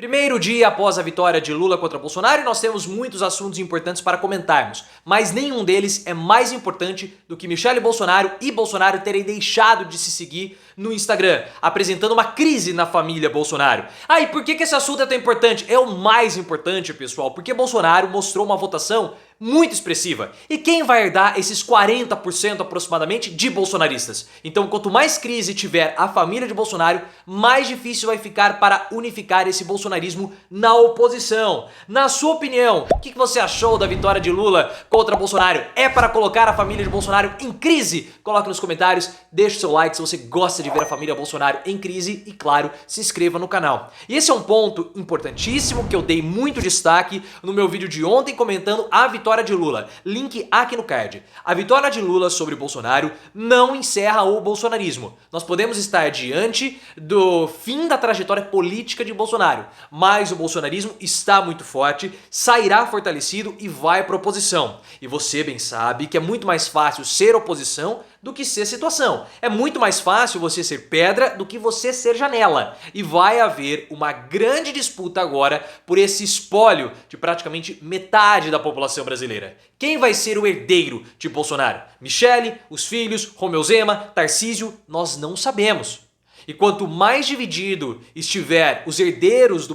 Primeiro dia após a vitória de Lula contra Bolsonaro e nós temos muitos assuntos importantes para comentarmos, mas nenhum deles é mais importante do que Michele Bolsonaro e Bolsonaro terem deixado de se seguir no Instagram, apresentando uma crise na família Bolsonaro. Ah, e por que esse assunto é tão importante? É o mais importante, pessoal, porque Bolsonaro mostrou uma votação muito expressiva. E quem vai herdar esses 40% aproximadamente de bolsonaristas? Então, quanto mais crise tiver a família de Bolsonaro, mais difícil vai ficar para unificar esse bolsonarismo na oposição. Na sua opinião, o que você achou da vitória de Lula contra Bolsonaro? É para colocar a família de Bolsonaro em crise? Coloque nos comentários, deixe o seu like se você gosta de ver a família Bolsonaro em crise e, claro, se inscreva no canal. E esse é um ponto importantíssimo que eu dei muito destaque no meu vídeo de ontem comentando a vitória de Lula. Link aqui no card. A vitória de Lula sobre Bolsonaro não encerra o bolsonarismo. Nós podemos estar diante do fim da trajetória política de Bolsonaro, mas o bolsonarismo está muito forte, sairá fortalecido e vai para oposição. E você bem sabe que é muito mais fácil ser oposição do que ser situação. É muito mais fácil você ser pedra do que você ser janela. E vai haver uma grande disputa agora por esse espólio de praticamente metade da população brasileira. Quem vai ser o herdeiro de Bolsonaro? Michele, os filhos, Romeu Zema, Tarcísio? Nós não sabemos. E quanto mais dividido estiverem os herdeiros do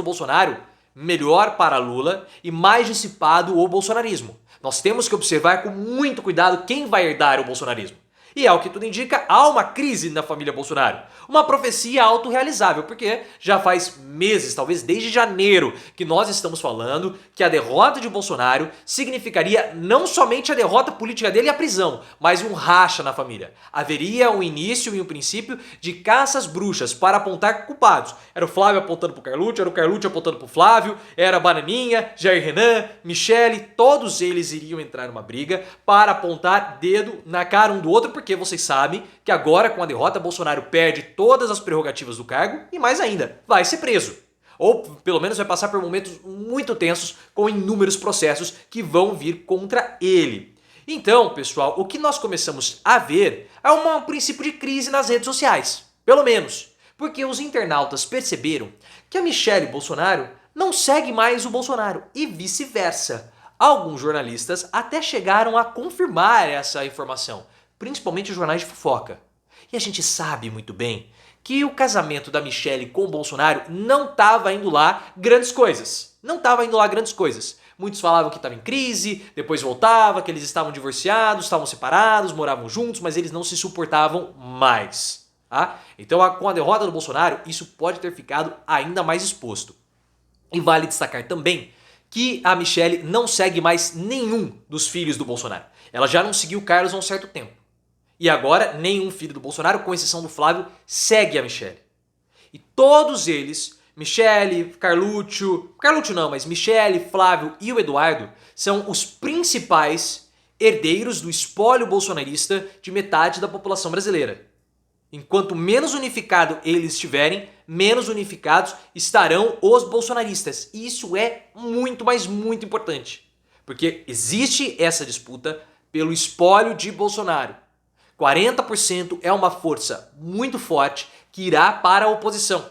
Bolsonaro, melhor para Lula e mais dissipado o bolsonarismo. Nós temos que observar com muito cuidado quem vai herdar o bolsonarismo. E ao que tudo indica, há uma crise na família Bolsonaro. Uma profecia autorrealizável, porque já faz meses, talvez desde janeiro, que nós estamos falando que a derrota de Bolsonaro significaria não somente a derrota política dele e a prisão, mas um racha na família. Haveria um início e um princípio de caças bruxas para apontar culpados. Era o Flávio apontando pro Carlucci, era o Carlucci apontando pro Flávio, era a Bananinha, Jair Renan, Michele, todos eles iriam entrar numa briga para apontar dedo na cara um do outro, porque vocês sabem que agora com a derrota Bolsonaro perde todas as prerrogativas do cargo e mais ainda, vai ser preso. Ou pelo menos vai passar por momentos muito tensos com inúmeros processos que vão vir contra ele. Então, pessoal, o que nós começamos a ver é um princípio de crise nas redes sociais. Pelo menos, porque os internautas perceberam que a Michele Bolsonaro não segue mais o Bolsonaro e vice-versa. Alguns jornalistas até chegaram a confirmar essa informação, principalmente os jornais de fofoca. E a gente sabe muito bem que o casamento da Michele com o Bolsonaro não estava indo lá grandes coisas. Muitos falavam que estava em crise, depois voltava, que eles estavam divorciados, estavam separados, moravam juntos, mas eles não se suportavam mais. Tá? Então, com a derrota do Bolsonaro, isso pode ter ficado ainda mais exposto. E vale destacar também que a Michele não segue mais nenhum dos filhos do Bolsonaro. Ela já não seguiu o Carlos há um certo tempo. E agora, nenhum filho do Bolsonaro, com exceção do Flávio, segue a Michele. E todos eles, Michele, Michele, Flávio e o Eduardo, são os principais herdeiros do espólio bolsonarista de metade da população brasileira. Enquanto menos unificado eles estiverem, menos unificados estarão os bolsonaristas. E isso é muito, mas muito importante. Porque existe essa disputa pelo espólio de Bolsonaro. 40% é uma força muito forte que irá para a oposição.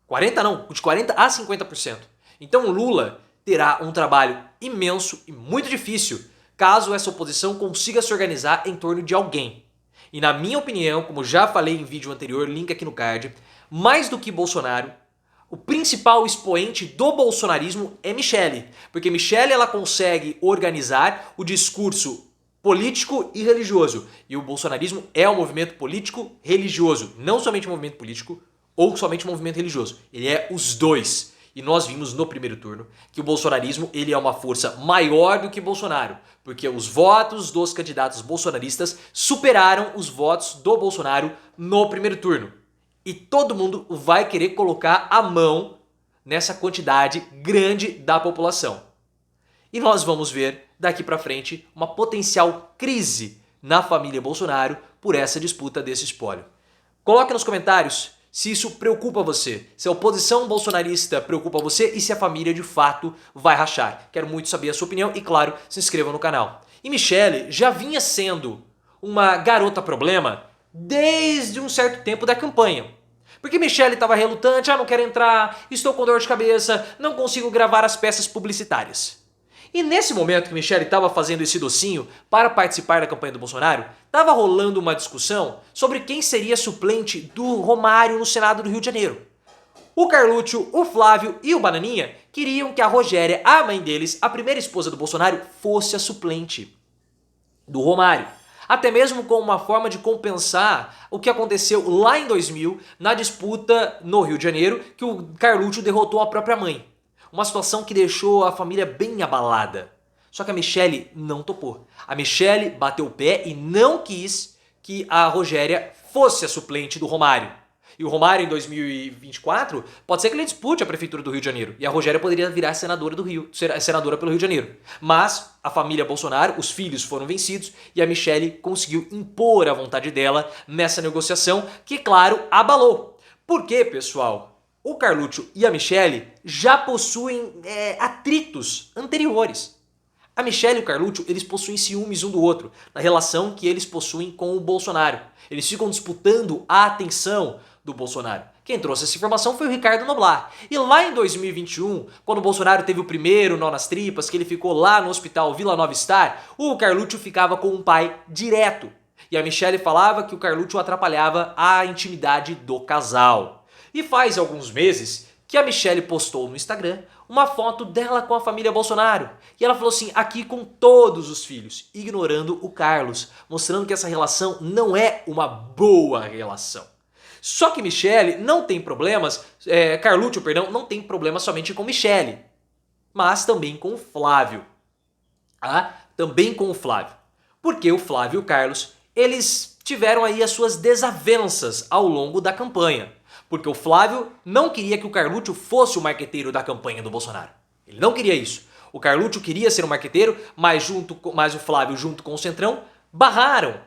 40 não, de 40 a 50%. Então Lula terá um trabalho imenso e muito difícil caso essa oposição consiga se organizar em torno de alguém. E na minha opinião, como já falei em vídeo anterior, link aqui no card, mais do que Bolsonaro, o principal expoente do bolsonarismo é Michele. Porque Michele ela consegue organizar o discurso político e religioso. E o bolsonarismo é um movimento político religioso. Não somente um movimento político ou somente um movimento religioso. Ele é os dois. E nós vimos no primeiro turno que o bolsonarismo ele é uma força maior do que Bolsonaro. Porque os votos dos candidatos bolsonaristas superaram os votos do Bolsonaro no primeiro turno. E todo mundo vai querer colocar a mão nessa quantidade grande da população. E nós vamos ver daqui pra frente uma potencial crise na família Bolsonaro por essa disputa desse espólio. Coloque nos comentários se isso preocupa você, se a oposição bolsonarista preocupa você e se a família de fato vai rachar. Quero muito saber a sua opinião e, claro, se inscreva no canal. E Michele já vinha sendo uma garota problema desde um certo tempo da campanha. Porque Michele estava relutante, não quero entrar, estou com dor de cabeça, não consigo gravar as peças publicitárias. E nesse momento que Michele estava fazendo esse docinho para participar da campanha do Bolsonaro, estava rolando uma discussão sobre quem seria suplente do Romário no Senado do Rio de Janeiro. O Carlúcio, o Flávio e o Bananinha queriam que a Rogéria, a mãe deles, a primeira esposa do Bolsonaro, fosse a suplente do Romário. Até mesmo como uma forma de compensar o que aconteceu lá em 2000, na disputa no Rio de Janeiro, que o Carlúcio derrotou a própria mãe. Uma situação que deixou a família bem abalada. Só que a Michele não topou. A Michele bateu o pé e não quis que a Rogéria fosse a suplente do Romário. E o Romário, em 2024, pode ser que ele dispute a prefeitura do Rio de Janeiro. E a Rogéria poderia virar senadora do Rio, senadora pelo Rio de Janeiro. Mas a família Bolsonaro, os filhos foram vencidos e a Michele conseguiu impor a vontade dela nessa negociação que, claro, abalou. Por quê, pessoal? O Carlúcio e a Michele já possuem atritos anteriores. A Michele e o Carlúcio, eles possuem ciúmes um do outro, na relação que eles possuem com o Bolsonaro. Eles ficam disputando a atenção do Bolsonaro. Quem trouxe essa informação foi o Ricardo Noblar. E lá em 2021, quando o Bolsonaro teve o primeiro nó nas tripas, que ele ficou lá no hospital Vila Nova Star, o Carlúcio ficava com um pai direto. E a Michele falava que o Carlúcio atrapalhava a intimidade do casal. E faz alguns meses que a Michele postou no Instagram uma foto dela com a família Bolsonaro. E ela falou assim, aqui com todos os filhos, ignorando o Carlos, mostrando que essa relação não é uma boa relação. Só que Michele não tem problemas, Carlúcio, perdão, não tem problema somente com Michele, mas também com o Flávio. Também com o Flávio. Porque o Flávio e o Carlos, eles tiveram aí as suas desavenças ao longo da campanha. Porque o Flávio não queria que o Carlúcio fosse o marqueteiro da campanha do Bolsonaro. Ele não queria isso. O Carlúcio queria ser o marqueteiro, mas o Flávio, junto com o Centrão, barraram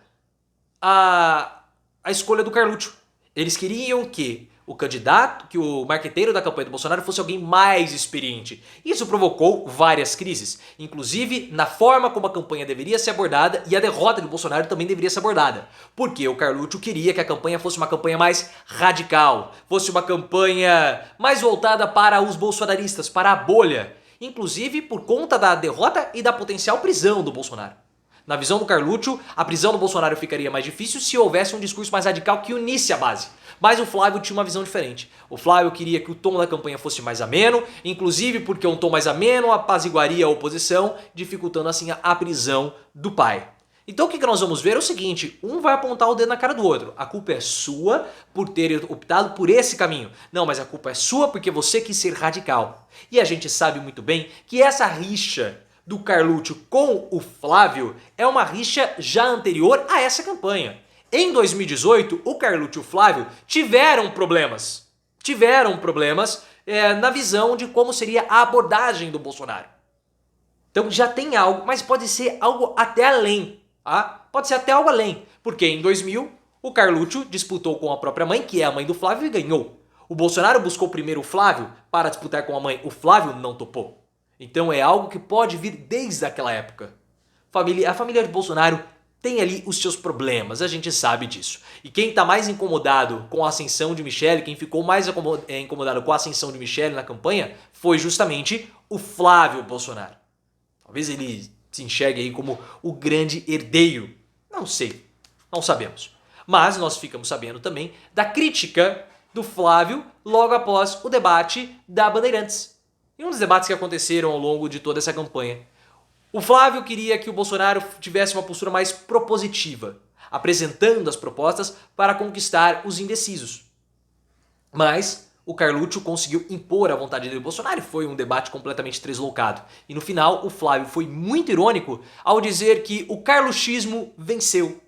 a escolha do Carlúcio. Eles queriam que o candidato, que o marqueteiro da campanha do Bolsonaro fosse alguém mais experiente. Isso provocou várias crises, inclusive na forma como a campanha deveria ser abordada e a derrota do Bolsonaro também deveria ser abordada. Porque o Carlúcio queria que a campanha fosse uma campanha mais radical, fosse uma campanha mais voltada para os bolsonaristas, para a bolha, inclusive por conta da derrota e da potencial prisão do Bolsonaro. Na visão do Carlúcio, a prisão do Bolsonaro ficaria mais difícil se houvesse um discurso mais radical que unisse a base. Mas o Flávio tinha uma visão diferente. O Flávio queria que o tom da campanha fosse mais ameno, inclusive porque um tom mais ameno apaziguaria a oposição, dificultando assim a prisão do pai. Então o que nós vamos ver é o seguinte, um vai apontar o dedo na cara do outro. A culpa é sua por ter optado por esse caminho. Não, mas a culpa é sua porque você quis ser radical. E a gente sabe muito bem que essa rixa do Carlúcio com o Flávio é uma rixa já anterior a essa campanha. Em 2018, o Carlúcio e o Flávio tiveram problemas. Na visão de como seria a abordagem do Bolsonaro. Então já tem algo, mas pode ser algo até além. Pode ser até algo além. Porque em 2000, o Carlúcio disputou com a própria mãe, que é a mãe do Flávio, e ganhou. O Bolsonaro buscou primeiro o Flávio para disputar com a mãe. O Flávio não topou. Então é algo que pode vir desde aquela época. A família de Bolsonaro tem ali os seus problemas, a gente sabe disso. E quem está mais incomodado com a ascensão de Michele, quem ficou mais incomodado com a ascensão de Michele na campanha, foi justamente o Flávio Bolsonaro. Talvez ele se enxergue aí como o grande herdeiro. Não sei, não sabemos. Mas nós ficamos sabendo também da crítica do Flávio logo após o debate da Bandeirantes. E um dos debates que aconteceram ao longo de toda essa campanha. O Flávio queria que o Bolsonaro tivesse uma postura mais propositiva, apresentando as propostas para conquistar os indecisos. Mas o Carlúcio conseguiu impor a vontade do Bolsonaro e foi um debate completamente deslocado. E no final, o Flávio foi muito irônico ao dizer que o carluxismo venceu.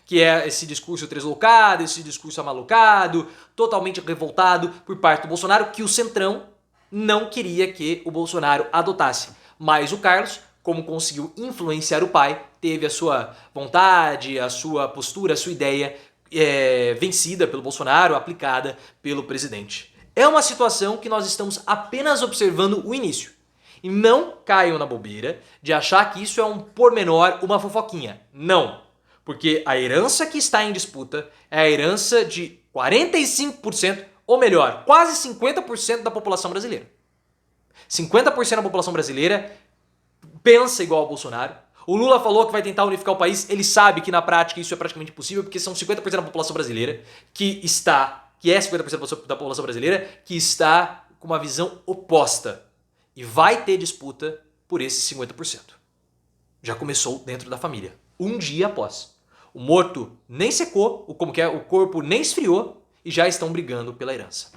Que é esse discurso deslocado, esse discurso amalucado, totalmente revoltado por parte do Bolsonaro, que o Centrão não queria que o Bolsonaro adotasse. Mas o Carlos, como conseguiu influenciar o pai, teve a sua vontade, a sua postura, a sua ideia vencida pelo Bolsonaro, aplicada pelo presidente. É uma situação que nós estamos apenas observando o início. E não caiam na bobeira de achar que isso é um pormenor, uma fofoquinha. Não. Porque a herança que está em disputa é a herança de 45%, ou melhor, quase 50% da população brasileira. 50% da população brasileira pensa igual ao Bolsonaro. O Lula falou que vai tentar unificar o país, ele sabe que na prática isso é praticamente impossível, porque são 50% da população brasileira que é 50% da população brasileira que está com uma visão oposta. E vai ter disputa por esses 50%. Já começou dentro da família, um dia após. O morto nem secou, o corpo nem esfriou e já estão brigando pela herança.